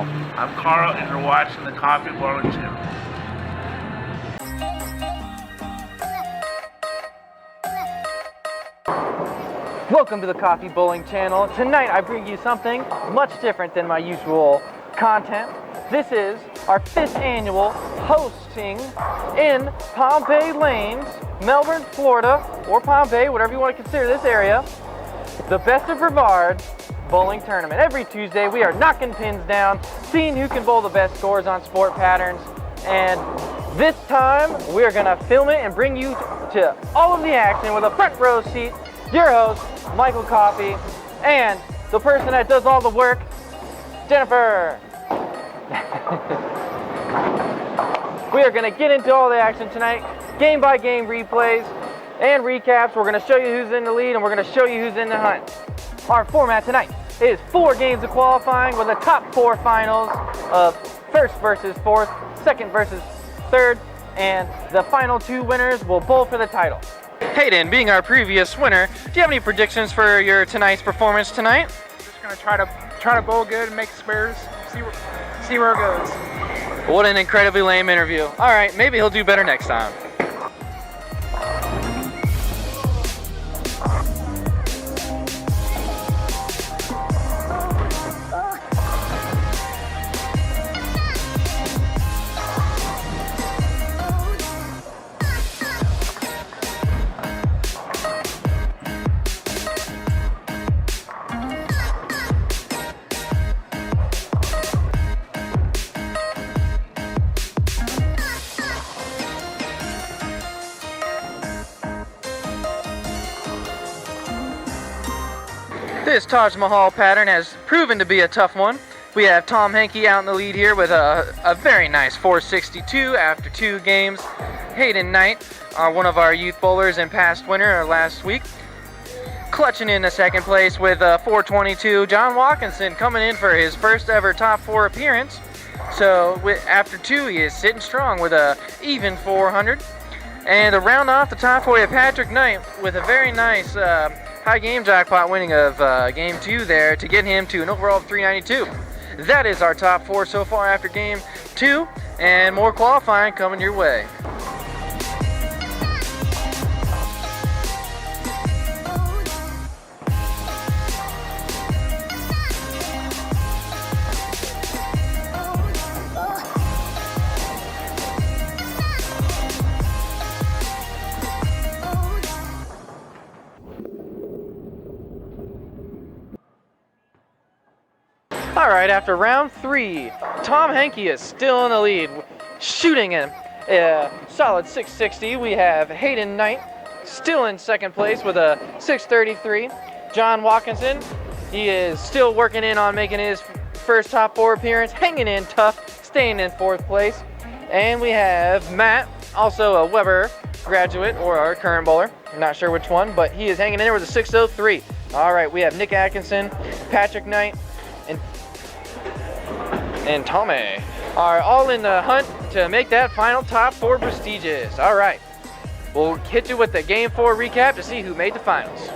Channel. I'm Carl, and you're watching the Coffee Bowling Channel. Welcome to the Coffee Bowling Channel. Tonight I bring you something much different than my usual content. This is our 5th annual hosting in Pompey Lanes, Melbourne, Florida, or Pompey, whatever you want to consider this area. The Best of Brevard Bowling Tournament. Every Tuesday we are knocking pins down, seeing who can bowl the best scores on sport patterns, and this time we're gonna film it and bring you to all of the action with a front row seat. Your host, Michael Coffey, and the person that does all the work, Jennifer. We are going to get into all the action tonight, game by game replays and recaps. We're going to show you who's in the lead, and we're going to show you who's in the hunt. Our format tonight is 4 games of qualifying with the top 4 finals of first versus fourth, second versus third, and the final 2 winners will bowl for the title. Hayden, being our previous winner, do you have any predictions for your tonight's performance tonight? I'm just gonna try to bowl good and make spares. See where it goes. What an incredibly lame interview. All right, maybe he'll do better next time. This Taj Mahal pattern has proven to be a tough one. We have Tom Henke out in the lead here with a very nice 462 after 2 games. Hayden Knight, one of our youth bowlers and past winner last week, clutching in the second place with 422. John Watkinson coming in for his first ever top 4 appearance. So after 2, he is sitting strong with a even 400. And to round off the top 4, we have Patrick Knight with a very nice high game jackpot winning of game 2 there to get him to an overall of 392. That is our top 4 so far after game 2, and more qualifying coming your way. Alright, after round 3, Tom Henke is still in the lead, shooting a solid 660. We have Hayden Knight still in second place with a 633. John Watkinson, he is still working in on making his first top 4 appearance, hanging in tough, staying in 4th place. And we have Matt, also a Weber graduate or our current bowler, I'm not sure which one, but he is hanging in there with a 603. Alright, we have Nick Atkinson, Patrick Knight, and Tommy are all in the hunt to make that final top 4 prestigious. All right, we'll hit you with the game 4 recap to see who made the finals.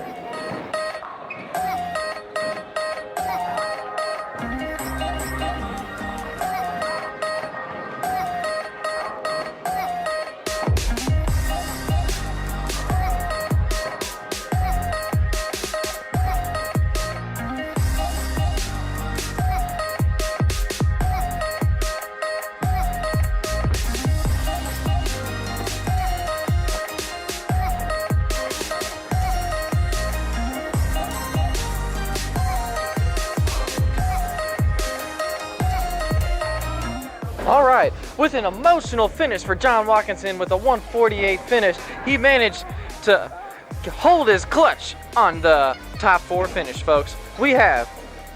All right, with an emotional finish for John Watkinson with a 148 finish, he managed to hold his clutch on the top 4 finish, folks. We have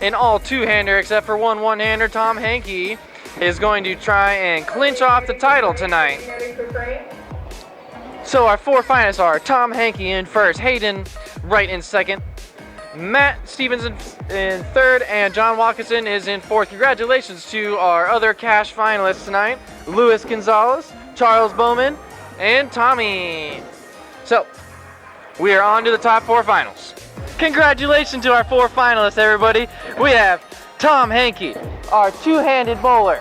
an all 2-hander except for one 1-hander. Tom Henke is going to try and clinch off the title tonight. So our 4 finalists are Tom Henke in first, Hayden Wright in second, Matt Stevens in 3rd, and John Watkinson is in 4th. Congratulations to our other cash finalists tonight, Luis Gonzalez, Charles Bowman, and Tommy. So, we are on to the top 4 finals. Congratulations to our 4 finalists, everybody. We have Tom Henke, our two-handed bowler,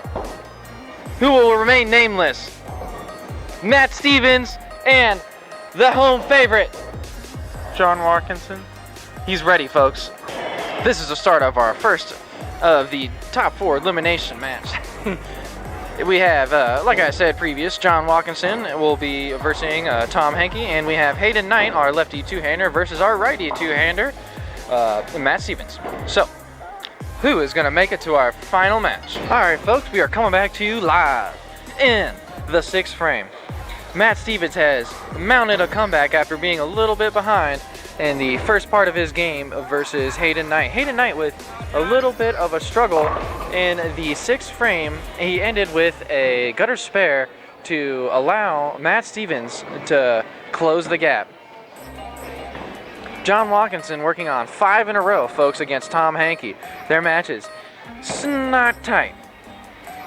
who will remain nameless, Matt Stevens, and the home favorite, John Watkinson. He's ready, folks. This is the start of our first of the top 4 elimination match. We have, like I said previous, John Watkinson will be versing Tom Henke, and we have Hayden Knight, our lefty two-hander, versus our righty two-hander, Matt Stevens. So, who is going to make it to our final match? All right, folks, we are coming back to you live in the 6th frame. Matt Stevens has mounted a comeback after being a little bit behind in the first part of his game versus Hayden Knight. Hayden Knight with a little bit of a struggle in the 6th frame. He ended with a gutter spare to allow Matt Stevens to close the gap. John Watkinson working on 5 in a row, folks, against Tom Henke. Their matches not tight.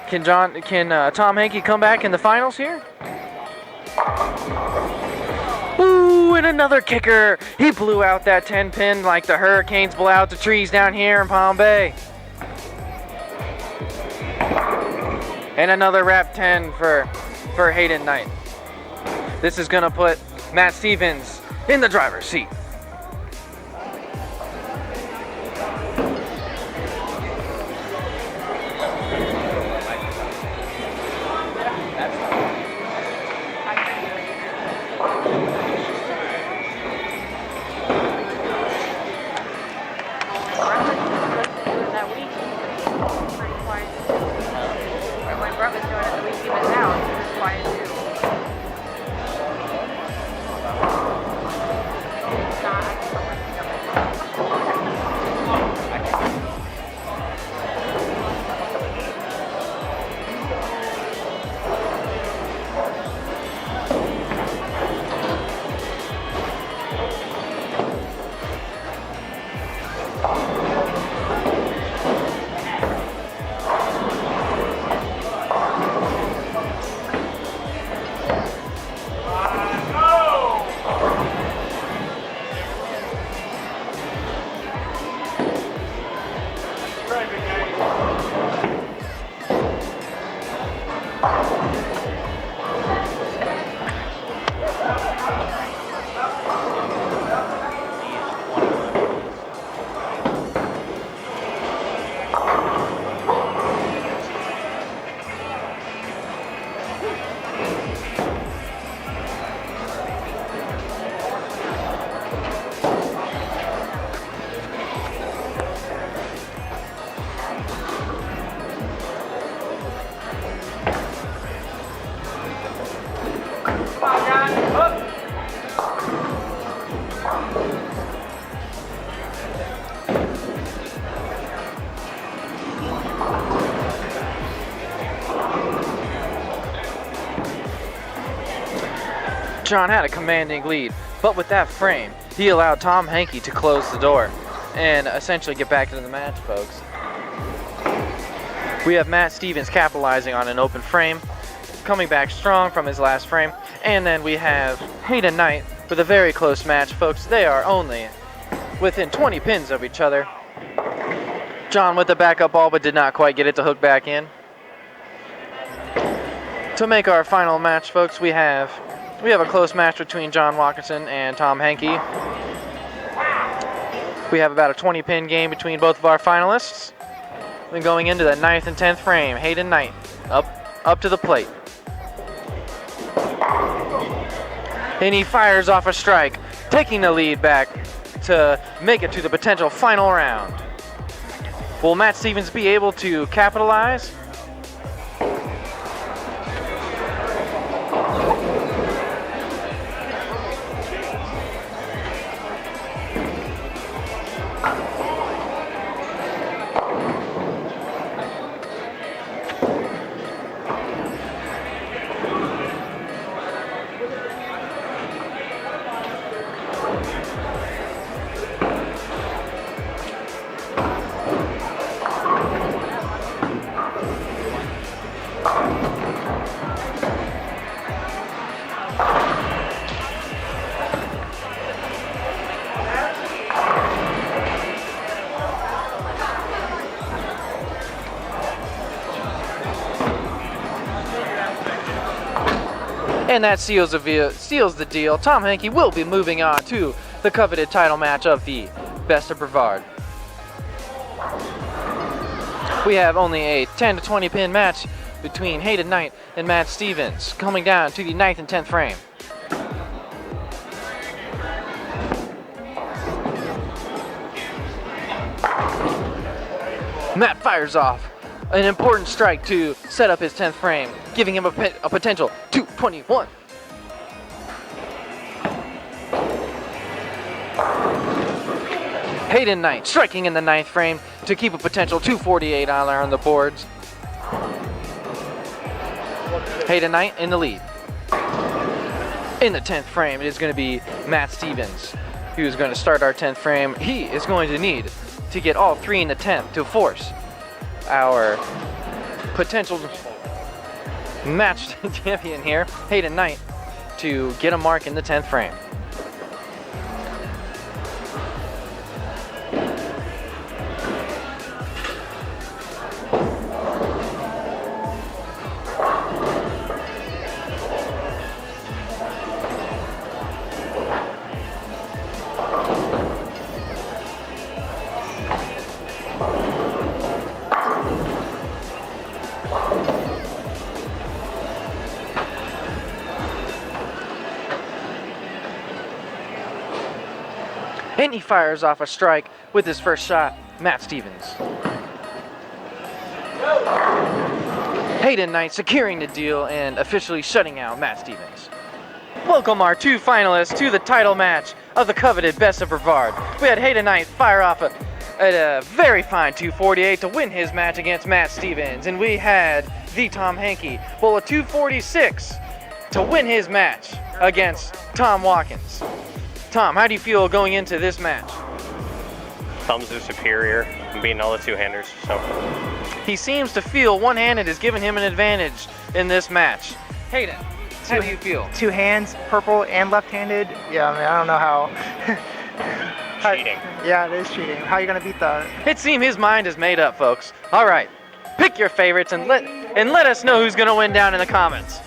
Can Tom Henke come back in the finals here? Ooh, and another kicker. He blew out that 10 pin like the hurricanes blow out the trees down here in Palm Bay. And another wrap 10 for Hayden Knight. This is gonna put Matt Stevens in the driver's seat. John had a commanding lead, but with that frame, he allowed Tom Henke to close the door and essentially get back into the match, folks. We have Matt Stevens capitalizing on an open frame, coming back strong from his last frame, and then we have Hayden Knight with a very close match, folks. They are only within 20 pins of each other. John with the backup ball, but did not quite get it to hook back in. To make our final match, folks, we have a close match between John Watkinson and Tom Henke. We have about a 20 pin game between both of our finalists. Then going into the 9th and 10th frame, Hayden Knight up to the plate. And he fires off a strike, taking the lead back to make it to the potential final round. Will Matt Stevens be able to capitalize? And that seals the deal. Tom Hankey will be moving on to the coveted title match of the Best of Brevard. We have only a 10 to 20 pin match between Hayden Knight and Matt Stevens, coming down to the 9th and 10th frame. Matt fires off an important strike to set up his 10th frame, giving him a potential 221. Hayden Knight striking in the 9th frame to keep a potential 248 on the boards. Hayden Knight in the lead. In the 10th frame, it is going to be Matt Stevens who is going to start our 10th frame. He is going to need to get all 3 in the 10th to force our potential match champion here, Hayden Knight, to get a mark in the 10th frame. And he fires off a strike with his first shot, Matt Stevens. Hayden Knight securing the deal and officially shutting out Matt Stevens. Welcome our 2 finalists to the title match of the coveted Best of Brevard. We had Hayden Knight fire off a very fine 248 to win his match against Matt Stevens. And we had the Tom Hankey pull a 246 to win his match against Tom Watkins. Tom, how do you feel going into this match? Thumbs are superior. I'm beating all the two-handers, so. He seems to feel one-handed is giving him an advantage in this match. Hayden, how do you feel? 2 hands, purple and left-handed. Yeah, I mean, I don't know how. Cheating. Yeah, it is cheating. How are you gonna beat that? It seems his mind is made up, folks. All right, pick your favorites and let us know who's gonna win down in the comments.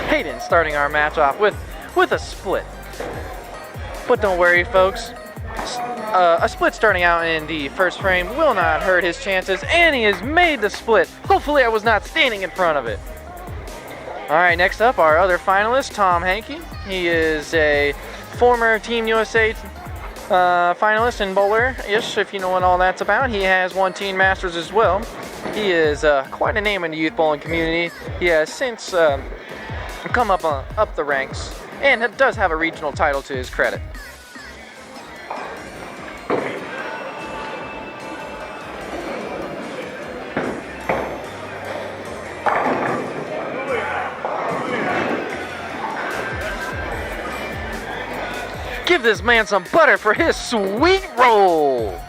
Hayden starting our match off with a split. But don't worry, folks. A split starting out in the first frame will not hurt his chances, and he has made the split. Hopefully I was not standing in front of it. All right, next up, our other finalist, Tom Hankey. He is a former Team USA finalist and bowler-ish, if you know what all that's about. He has won Teen Masters as well. He is quite a name in the youth bowling community. He has since come up the ranks and does have a regional title to his credit. Give this man some butter for his sweet roll.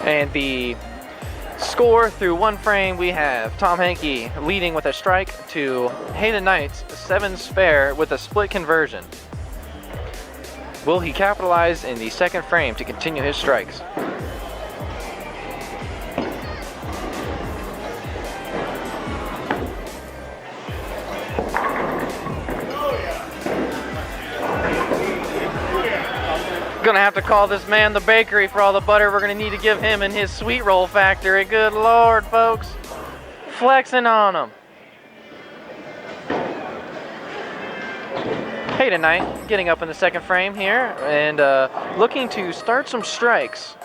And the score through 1 frame, we have Tom Hankey leading with a strike to Hayden Knight's 7 spare with a split conversion. Will he capitalize in the 2nd frame to continue his strikes? Gonna have to call this man the bakery for all the butter we're gonna need to give him in his sweet roll factory. Good Lord, folks. Flexing on him. Hayden Knight getting up in the 2nd frame here and looking to start some strikes.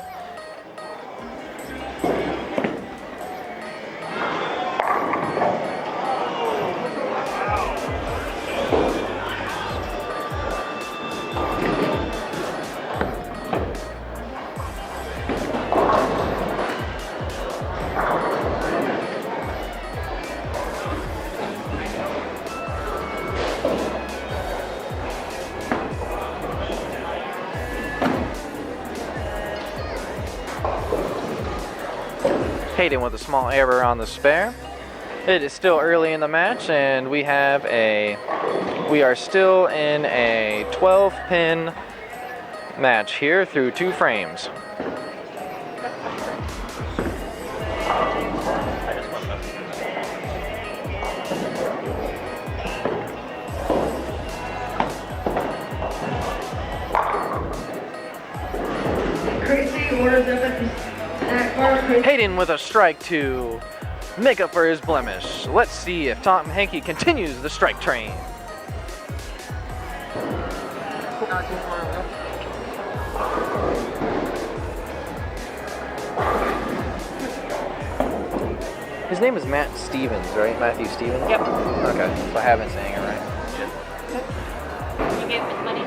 Hayden with a small error on the spare. It is still early in the match, and we are still in a 12-pin match here through 2 frames. Hayden with a strike to make up for his blemish. Let's see if Tom Hankey continues the strike train. His name is Matt Stevens, right? Matthew Stevens? Yep. Okay, so I haven't saying it right. You gave him money?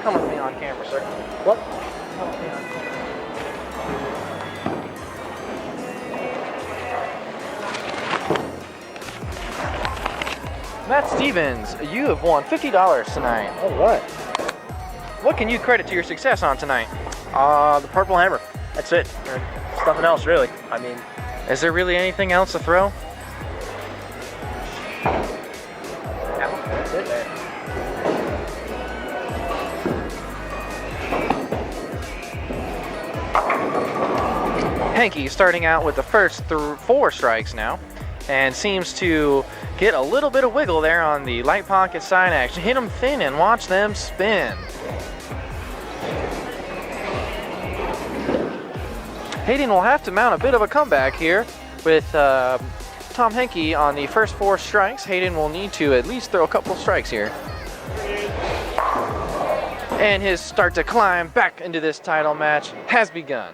Come with me on camera, sir. What? Come with me on camera. Matt Stevens, you have won $50 tonight. All right. What can you credit to your success on tonight? The purple hammer. That's it. There's nothing else, really. I mean, Is there really anything else to throw? that's it, man. Hankey starting out with the first 4 strikes now, and seems to get a little bit of wiggle there on the light pocket side action. Hit them thin and watch them spin. Hayden will have to mount a bit of a comeback here with Tom Hankey on the first 4 strikes. Hayden will need to at least throw a couple strikes here. And his start to climb back into this title match has begun.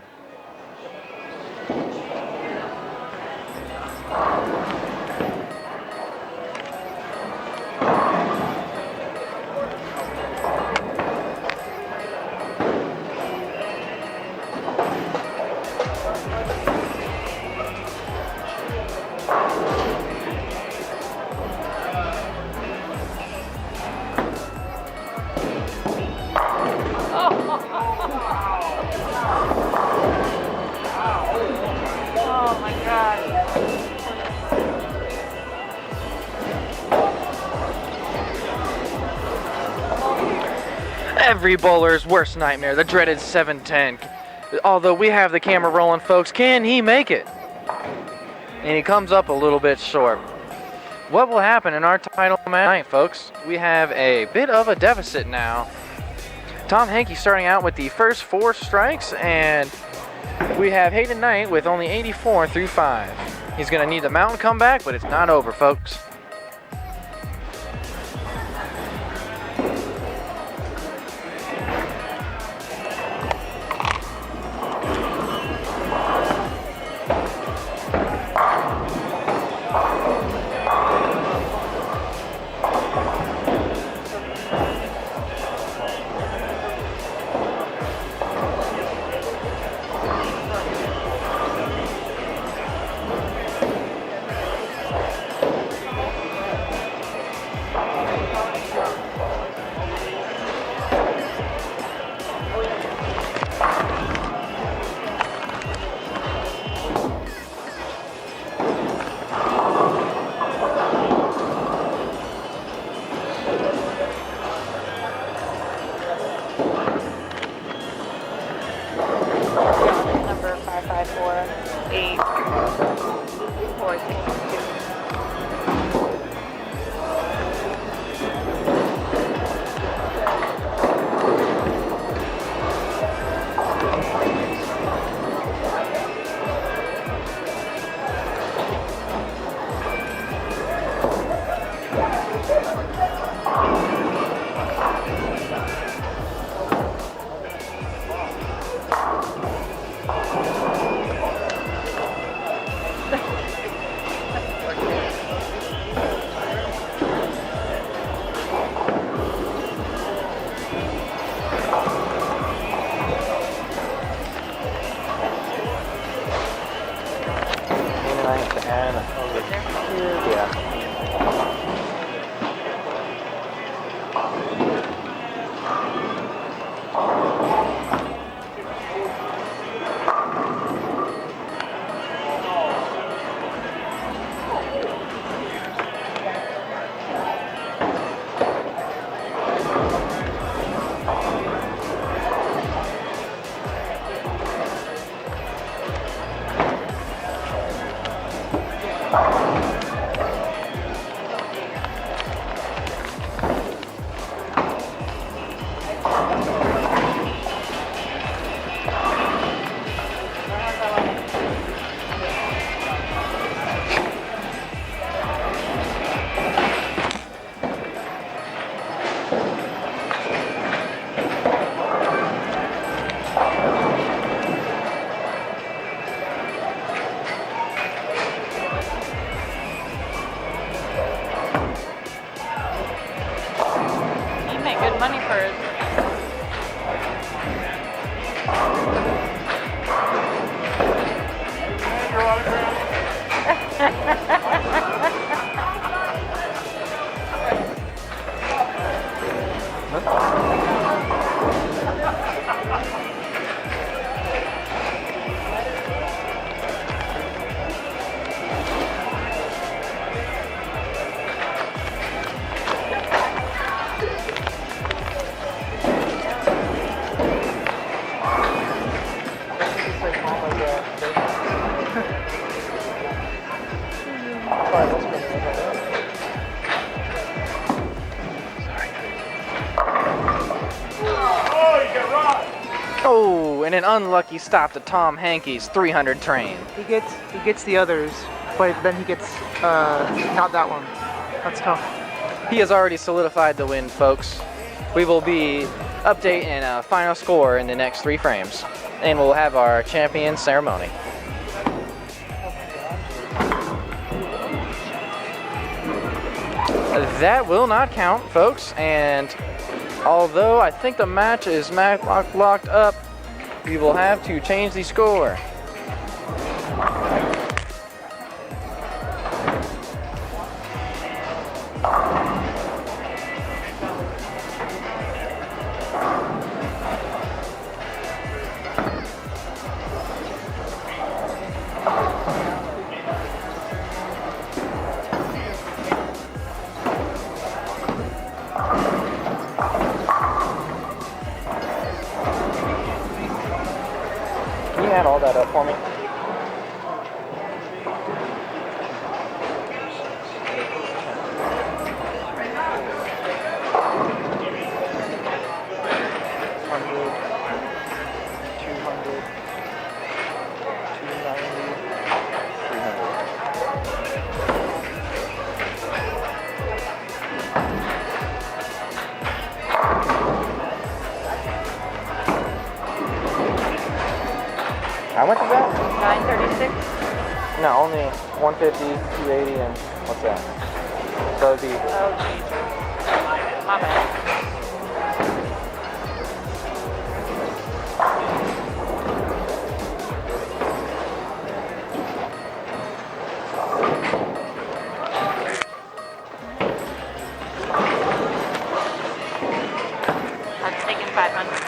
Oh my god. Every bowler's worst nightmare, the dreaded 710. Although we have the camera rolling, folks, can he make it? And he comes up a little bit short. What will happen in our title match tonight, folks? We have a bit of a deficit now. Tom Hankey starting out with the first 4 strikes, and we have Hayden Knight with only 84 through 5. He's going to need the mountain comeback, but it's not over, folks. Oh, and an unlucky stop to Tom Hankey's 300 train. He gets the others, but then he gets not that one. That's tough. He has already solidified the win, folks. We will be updating a final score in the next 3 frames, and we'll have our champion ceremony. That will not count, folks, and although I think the match is locked up, we will have to change the score. Can you add all that up for me? How much is that? 936. No, only 150, 280, and what's that? So it'd be Oh, geez. My bad. I've taken 500.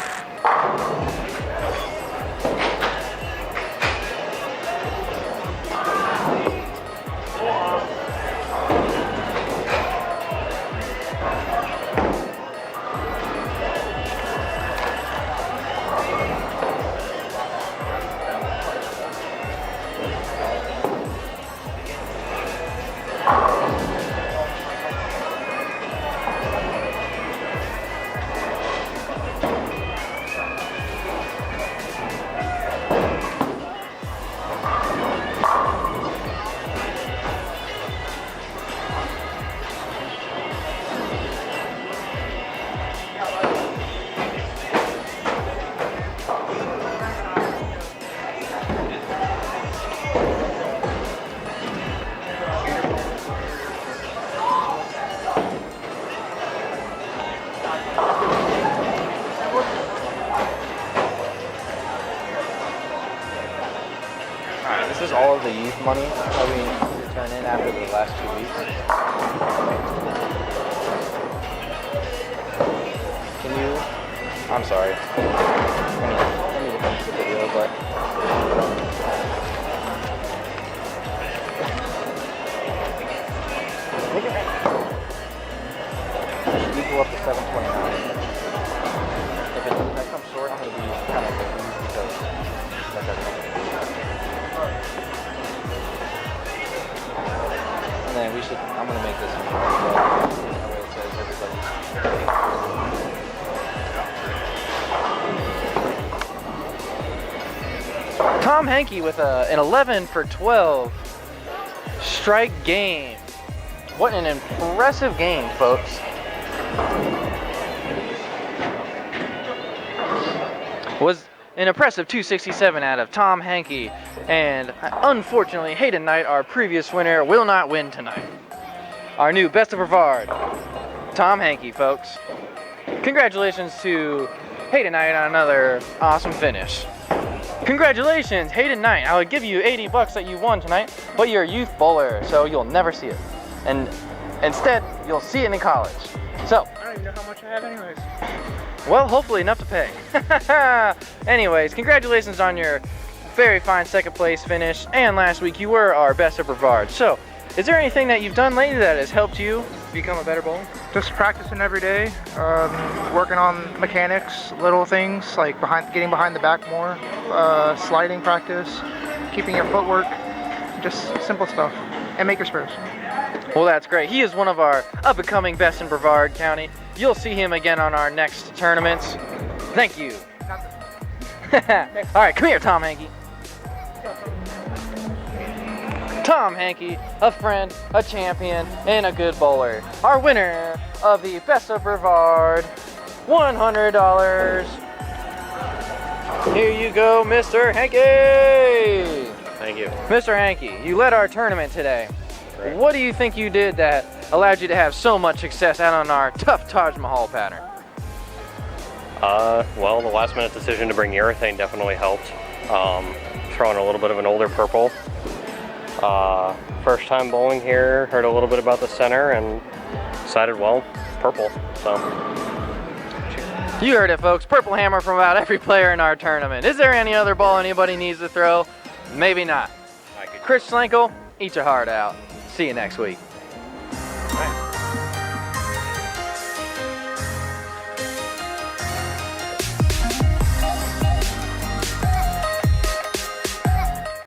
This is all of the youth money that we turn in after the last 2 weeks. Can you? I'm sorry. I need to finish the video, but make it equal up to 729. If I come short, I'm gonna be kind of confused because that doesn't make any sense. And then I'm gonna make this one. That way it says everybody. Tom Hankey with an 11 for 12 strike game. What an impressive game, folks. Was an impressive 267 out of Tom Hankey, and unfortunately Hayden Knight, our previous winner, will not win tonight. Our new best of Brevard, Tom Hankey, folks. Congratulations to Hayden Knight on another awesome finish. Congratulations, Hayden Knight. I would give you $80 that you won tonight, but you're a youth bowler, so you'll never see it. And instead, you'll see it in college. So, I don't even know how much I have anyways. well, hopefully enough to pay. Anyways, congratulations on your very fine second place finish. And last week you were our best of Brevard. So, is there anything that you've done lately that has helped you become a better bowler? Just practicing every day, working on mechanics, little things like getting behind the back more, sliding practice, keeping your footwork, just simple stuff, and make your spares. Well, that's great. He is one of our up-and-coming best in Brevard County. You'll see him again on our next tournaments. Thank you. All right, come here, Tom Hankey. Tom Hankey, a friend, a champion, and a good bowler. Our winner of the Best of Brevard, $100. Here you go, Mr. Hankey. Thank you. Mr. Hankey, you led our tournament today. Correct. What do you think you did that allowed you to have so much success out on our tough Taj Mahal pattern? Well, the last minute decision to bring urethane definitely helped. Throwing a little bit of an older purple. First time bowling here, heard a little bit about the center and decided, well, purple. So. You heard it, folks. Purple hammer from about every player in our tournament. Is there any other ball anybody needs to throw? Maybe not. Chris Slankel, eat your heart out. See you next week.